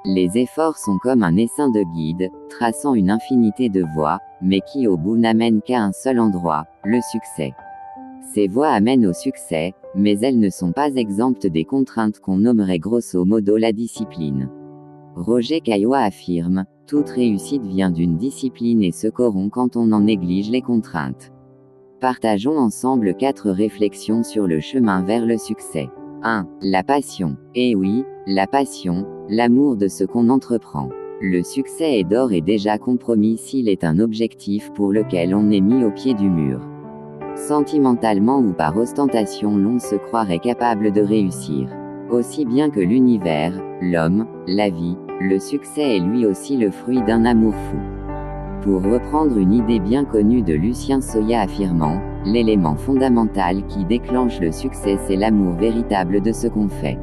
Les efforts sont comme un essaim de guide, traçant une infinité de voies, mais qui au bout n'amènent qu'à un seul endroit, le succès. Ces voies amènent au succès, mais elles ne sont pas exemptes des contraintes qu'on nommerait grosso modo la discipline. Roger Caillois affirme, toute réussite vient d'une discipline et se corrompt quand on en néglige les contraintes. Partageons ensemble 4 réflexions sur le chemin vers le succès. 1. La passion. Eh oui, la passion, l'amour de ce qu'on entreprend. Le succès est d'ores et déjà compromis s'il est un objectif pour lequel on est mis au pied du mur. Sentimentalement ou par ostentation, l'on se croirait capable de réussir. Aussi bien que l'univers, l'homme, la vie, le succès est lui aussi le fruit d'un amour fou. Pour reprendre une idée bien connue de Lucien Soya affirmant, l'élément fondamental qui déclenche le succès c'est l'amour véritable de ce qu'on fait.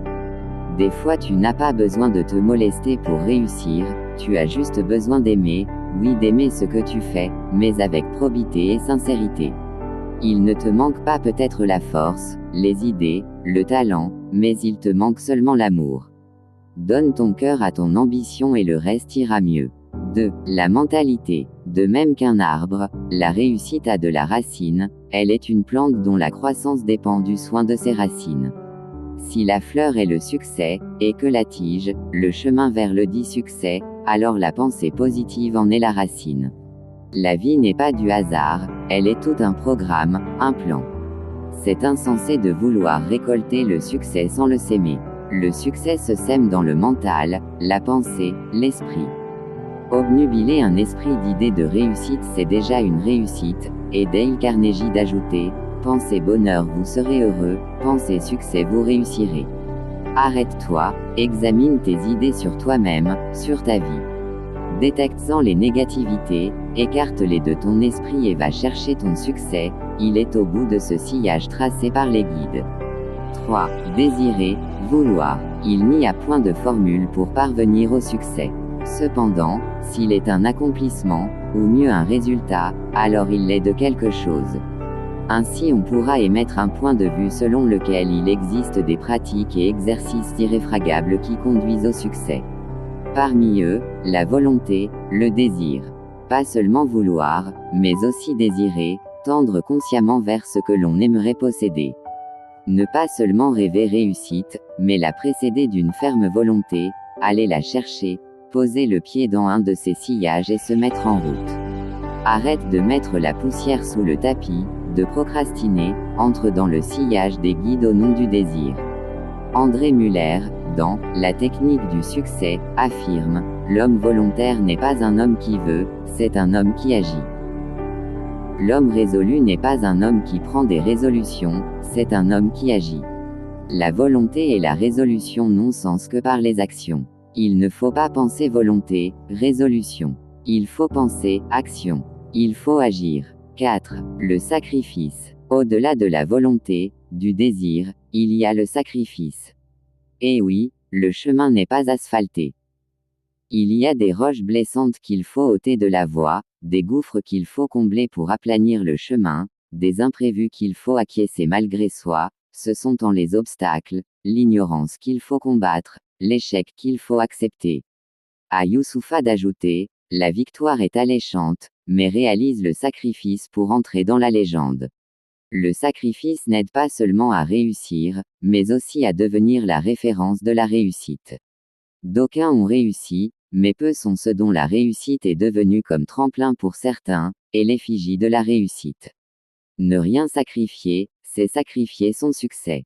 Des fois tu n'as pas besoin de te molester pour réussir, tu as juste besoin d'aimer, oui d'aimer ce que tu fais, mais avec probité et sincérité. Il ne te manque pas peut-être la force, les idées, le talent, mais il te manque seulement l'amour. Donne ton cœur à ton ambition et le reste ira mieux. 2. La mentalité. De même qu'un arbre, la réussite a de la racine, elle est une plante dont la croissance dépend du soin de ses racines. Si la fleur est le succès, et que la tige, le chemin vers le dit succès, alors la pensée positive en est la racine. La vie n'est pas du hasard, elle est tout un programme, un plan. C'est insensé de vouloir récolter le succès sans le s'aimer. Le succès se sème dans le mental, la pensée, l'esprit. Obnubiler un esprit d'idées de réussite c'est déjà une réussite, et Dale Carnegie d'ajouter, pensez bonheur vous serez heureux, pensez succès vous réussirez. Arrête-toi, examine tes idées sur toi-même, sur ta vie. Détecte-en les négativités, écarte-les de ton esprit et va chercher ton succès, il est au bout de ce sillage tracé par les guides. 3. Désirer, vouloir. Il n'y a point de formule pour parvenir au succès. Cependant, s'il est un accomplissement, ou mieux un résultat, alors il l'est de quelque chose. Ainsi on pourra émettre un point de vue selon lequel il existe des pratiques et exercices irréfragables qui conduisent au succès. Parmi eux, la volonté, le désir. Pas seulement vouloir, mais aussi désirer, tendre consciemment vers ce que l'on aimerait posséder. Ne pas seulement rêver réussite, mais la précéder d'une ferme volonté, aller la chercher, poser le pied dans un de ces sillages et se mettre en route. Arrête de mettre la poussière sous le tapis, de procrastiner, entre dans le sillage des guides au nom du désir. André Muller, dans La technique du succès, affirme, l'homme volontaire n'est pas un homme qui veut, c'est un homme qui agit. L'homme résolu n'est pas un homme qui prend des résolutions, c'est un homme qui agit. La volonté et la résolution n'ont sens que par les actions. Il ne faut pas penser volonté, résolution. Il faut penser action. Il faut agir. 4. Le sacrifice. Au-delà de la volonté, du désir, il y a le sacrifice. Eh oui, le chemin n'est pas asphalté. Il y a des roches blessantes qu'il faut ôter de la voie, des gouffres qu'il faut combler pour aplanir le chemin, des imprévus qu'il faut acquiescer malgré soi, ce sont en les obstacles, l'ignorance qu'il faut combattre, l'échec qu'il faut accepter. À Youssoupha d'ajouter, la victoire est alléchante, mais réalise le sacrifice pour entrer dans la légende. Le sacrifice n'aide pas seulement à réussir, mais aussi à devenir la référence de la réussite. D'aucuns ont réussi, mais peu sont ceux dont la réussite est devenue comme tremplin pour certains, et l'effigie de la réussite. Ne rien sacrifier, c'est sacrifier son succès.